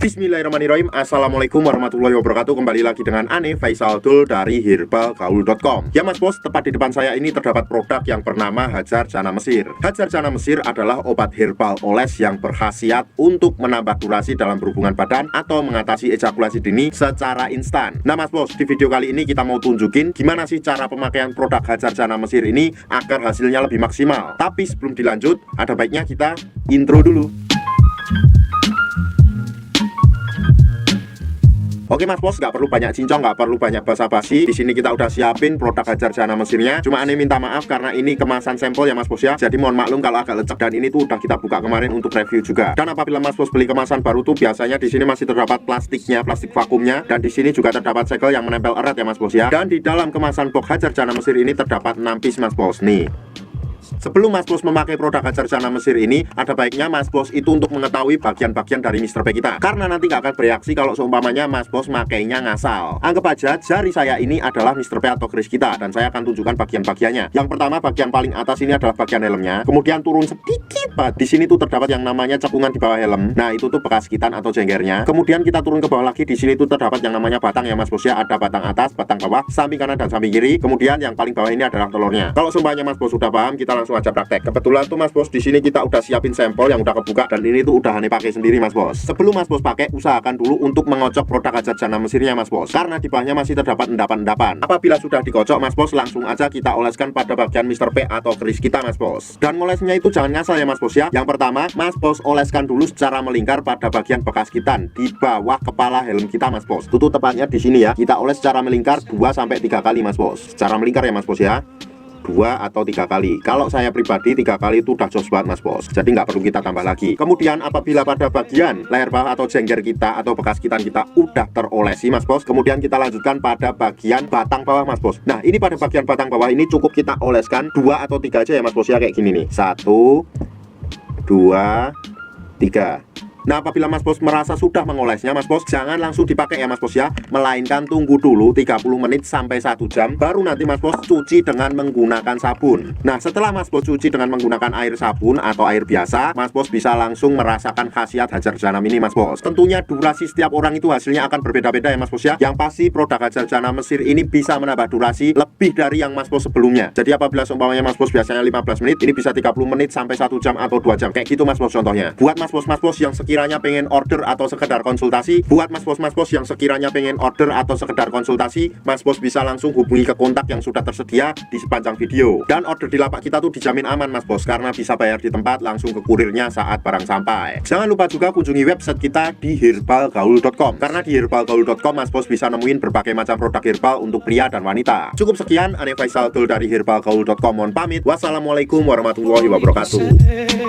Bismillahirrahmanirrahim. Assalamualaikum warahmatullahi wabarakatuh. Kembali lagi dengan Ane Faisal Dul dari herbalgaul.com. Ya mas bos, tepat di depan saya ini terdapat produk yang bernama Hajar Jana Mesir. Hajar Jana Mesir adalah obat herbal oles yang berkhasiat untuk menambah durasi dalam berhubungan badan atau mengatasi ejakulasi dini secara instan. Nah mas bos, di video kali ini kita mau tunjukin gimana sih cara pemakaian produk Hajar Jana Mesir ini agar hasilnya lebih maksimal. Tapi sebelum dilanjut, ada baiknya kita intro dulu. Oke mas bos, nggak perlu banyak cincong, nggak perlu banyak basa-basi. Di sini kita udah siapin produk Hajar Jana Mesirnya. Cuma Ane minta maaf karena ini kemasan sampel ya mas bos ya. Jadi mohon maklum kalau agak lecek, dan ini tuh udah kita buka kemarin untuk review juga. Dan apabila mas bos beli kemasan baru tuh biasanya di sini masih terdapat plastiknya, plastik vakumnya. Dan di sini juga terdapat segel yang menempel erat ya mas bos ya. Dan di dalam kemasan box Hajar Jana Mesir ini terdapat 6 piece mas bos nih. Sebelum mas bos memakai produk Hajar Jana Mesir ini, ada baiknya mas bos itu untuk mengetahui bagian-bagian dari Mr. P kita. Karena nanti gak akan bereaksi kalau seumpamanya mas bos makainya ngasal. Anggap aja jari saya ini adalah Mr. P atau keris kita, dan saya akan tunjukkan bagian-bagiannya. Yang pertama, bagian paling atas ini adalah bagian helmnya. Kemudian turun sedikit, di sini tuh terdapat yang namanya cekungan di bawah helm. Nah itu tuh bekas kitan atau jenggernya. Kemudian kita turun ke bawah lagi, di sini tuh terdapat yang namanya batang ya mas bos ya. Ada batang atas, batang bawah, samping kanan dan samping kiri. Kemudian yang paling bawah ini adalah telurnya. Kalau seumpamanya mas bos sudah paham, kita langsung aja praktek. Kebetulan tuh mas bos di sini kita udah siapin sampel yang udah kebuka, dan ini tuh udah Ane pakai sendiri mas bos. Sebelum mas bos pakai, usahakan dulu untuk mengocok produk Hajar Jana Mesirnya mas bos, karena di bawahnya masih terdapat endapan-endapan. Apabila sudah dikocok mas bos, langsung aja kita oleskan pada bagian Mr. P atau keris kita mas bos. Dan ngolesnya itu jangan ngasal ya mas bos ya. Yang pertama, mas bos oleskan dulu secara melingkar pada bagian bekas kitan di bawah kepala helm kita mas bos. Itu tepatnya di sini ya. Kita oles secara melingkar 2-3 kali mas bos. Secara melingkar ya mas bos ya, 2 atau 3 kali. Kalau saya pribadi 3 kali itu udah jos banget mas bos, jadi nggak perlu kita tambah lagi. Kemudian apabila pada bagian leher bawah atau jengger kita atau bekas kitan kita udah terolesi mas bos, kemudian kita lanjutkan pada bagian batang bawah mas bos. Nah ini pada bagian batang bawah ini cukup kita oleskan 2 atau 3 aja ya mas bos ya, kayak gini nih. 1, 2, 3. Nah apabila mas bos merasa sudah mengolesnya mas bos, jangan langsung dipakai ya mas bos ya, melainkan tunggu dulu 30 menit sampai 1 jam, baru nanti mas bos cuci dengan menggunakan sabun. Nah setelah mas bos cuci dengan menggunakan air sabun atau air biasa, mas bos bisa langsung merasakan khasiat Hajar Jana ini mas bos. Tentunya durasi setiap orang itu hasilnya akan berbeda-beda ya mas bos ya. Yang pasti produk Hajar Jana Mesir ini bisa menambah durasi lebih dari yang mas bos sebelumnya. Jadi apabila seumpamanya mas bos biasanya 15 menit, ini bisa 30 menit sampai 1 jam atau 2 jam, kayak gitu mas bos contohnya. Buat mas bos yang sekiranya pengen order atau sekedar konsultasi, yang sekiranya pengen order atau sekedar konsultasi, mas bos bisa langsung hubungi ke kontak yang sudah tersedia di sepanjang video. Dan order di lapak kita tuh dijamin aman mas bos, karena bisa bayar di tempat langsung ke kurirnya saat barang sampai. Jangan lupa juga kunjungi website kita di herbalgaul.com, karena di herbalgaul.com mas bos bisa nemuin berbagai macam produk herbal untuk pria dan wanita. Cukup sekian, Ane Faisal Dul dari herbalgaul.com mohon pamit. Wassalamualaikum warahmatullahi wabarakatuh.